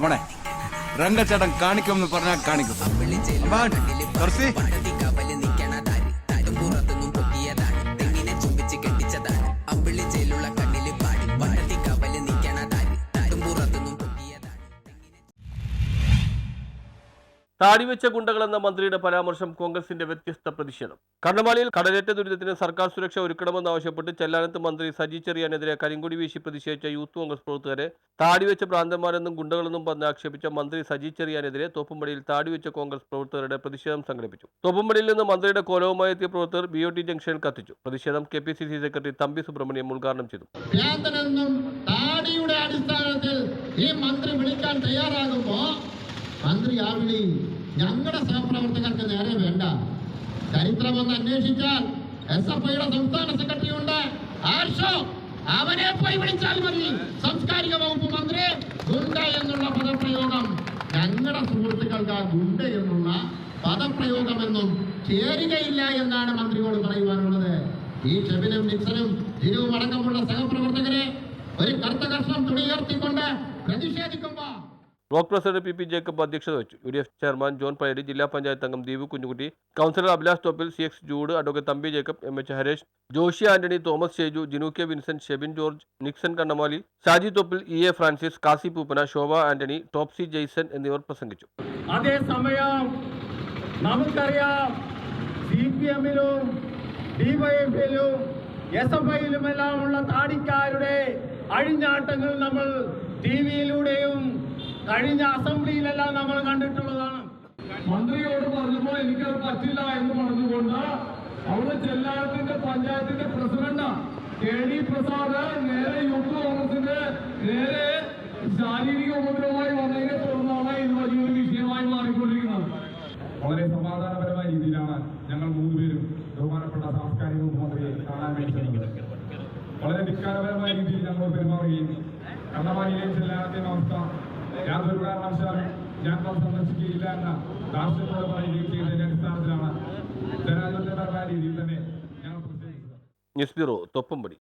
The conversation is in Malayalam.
മോനെ രംഗച്ചേട്ടൻ കാണിക്കുമെന്ന് പറഞ്ഞാൽ കാണിക്കും. കുറച്ച് താടിവെച്ച ഗുണ്ടകളെന്ന മന്ത്രിയുടെ പരാമർശം കോൺഗ്രസിന്റെ വ്യത്യസ്ത പ്രതിഷേധം. കണ്ണമാലിയിൽ കടലേറ്റ ദുരിതത്തിന് സർക്കാർ സുരക്ഷ ഒരുക്കണമെന്നാവശ്യപ്പെട്ട് ചെല്ലാനത്ത് മന്ത്രി സജി ചെറിയാനെതിരെ കരിങ്കൊടി വീശി പ്രതിഷേധിച്ച യൂത്ത് കോൺഗ്രസ് പ്രവർത്തകരെ താടിവെച്ച ഭ്രാന്തന്മാരെന്നും ഗുണ്ടകളെന്നും പറഞ്ഞ് ആക്ഷേപിച്ച മന്ത്രി സജി ചെറിയാനെതിരെ തോപ്പുംപടിയിൽ താടിവെച്ച കോൺഗ്രസ് പ്രവർത്തകരുടെ പ്രതിഷേധം സംഘടിപ്പിച്ചു. തോപ്പുംപടിയിൽ നിന്ന് മന്ത്രിയുടെ കോലവുമായി എത്തിയ പ്രവർത്തകർ BOT ജംഗ്ഷനിൽ കത്തിച്ചു. പ്രതിഷേധം KPCC സെക്രട്ടറി തമ്പി സുബ്രഹ്മണ്യം ഉദ്ഘാടനം ചെയ്തു. ഈ മന്ത്രി വിളിക്കാൻ തയ്യാറാകുമ്പോ മന്ത്രി ആ വിളി ഞങ്ങളുടെ സഹപ്രവർത്തകർക്ക് നേരെ വേണ്ട. ചരിത്രമൊന്ന് അന്വേഷിച്ചാൽ SFIയുടെ സംസ്ഥാന സെക്രട്ടറി ഉണ്ട്, അവനെ പോയി വിളിച്ചാൽ മതി. സാംസ്കാരിക വകുപ്പ് മന്ത്രി ഗുണ്ട എന്നുള്ള പദപ്രയോഗം ഞങ്ങളുടെ സുഹൃത്തുക്കൾക്ക് ആ ഗുണ്ട എന്നുള്ള പദപ്രയോഗമെന്നും ചേരുകയില്ല എന്നാണ് മന്ത്രിയോട് പറയുവാനുള്ളത്. ഈ ഷെബിനും നിക്സനും ജിനുവും അടക്കമുള്ള സഹപ്രവർത്തകരെ ഒരു കറുത്ത കർഷണം തുണിയുയർത്തിക്കൊണ്ട് പ്രതിഷേധിക്കുമ്പോൾ ബ്ലോക്ക് പ്രസിഡന്റ് PP ജേക്കബ് അധ്യക്ഷത വഹിച്ചു. UDF ചെയർമാൻ ജോൺ പയരി, ജില്ലാ പഞ്ചായത്ത് അംഗം Deepu Kunjukutty, councillor Abhilash Thoppil, CX Jude, advocate Thampi Jacob, MH Haresh, Joshy Antony, Thomas Sheju, Jinu K Vincent, Shebin George, Nixon Kannamali, Shaji Thoppil, EA Francis, Kasi Pooppana, Shobha Antony, Topsy Jaison എന്നിവർ പ്രസംഗിച്ചു. അതേസമയം നമുക്കറിയാം CPM-ലും DYFലും SFIയിലുമെല്ലാമുള്ള താടിക്കാരുടെ അഴിഞ്ഞാട്ടങ്ങൾ നമ്മൾ TV-യിലൂടെയും കഴിഞ്ഞ അസംബ്ലിയിലെല്ലാം നമ്മൾ കണ്ടിട്ടുള്ളതാണ്. മന്ത്രിയോട് പറഞ്ഞപ്പോൾ എനിക്കത് പറ്റില്ല എന്ന് പറഞ്ഞുകൊണ്ട് അവിടെ ചെല്ലാനത്തിന്റെ പഞ്ചായത്തിന്റെ പ്രസിഡന്റ് KD പ്രസാദ് നേരെ യൂത്ത് കോൺഗ്രസിന്റെ നേരെ ശാരീരിക ഉപദ്രവമായി വന്നതിനെ തുടർന്നാണ് ഇത് വലിയൊരു വിഷയമായി മാറിക്കൊണ്ടിരിക്കുന്നത്. വളരെ സമാധാനപരമായ രീതിയിലാണ് ഞങ്ങൾ മൂന്നുപേരും ബഹുമാനപ്പെട്ട സാംസ്കാരിക വകുപ്പ് മന്ത്രിയെ കാണാൻ വേണ്ടി വളരെ ധിക്കാരപരമായ രീതിയിൽ ഞങ്ങൾ പെരുമാറുകയും കണ്ണമാലിയിലെ ചെല്ലാനത്തിന്റെ അവസ്ഥ യാതൊരു കാരണവശാലും ഞാൻ സന്ദർശിക്കുകയില്ല എന്ന രാഷ്ട്രീയത്തോട് പറയുകയും ചെയ്തതിന്റെ അടിസ്ഥാനത്തിലാണ് ജനാധിപത്യപരമായ രീതിയിൽ തന്നെ ഞങ്ങൾ പ്രതിഷേധിച്ചത്. News bureau, Thoppumpady.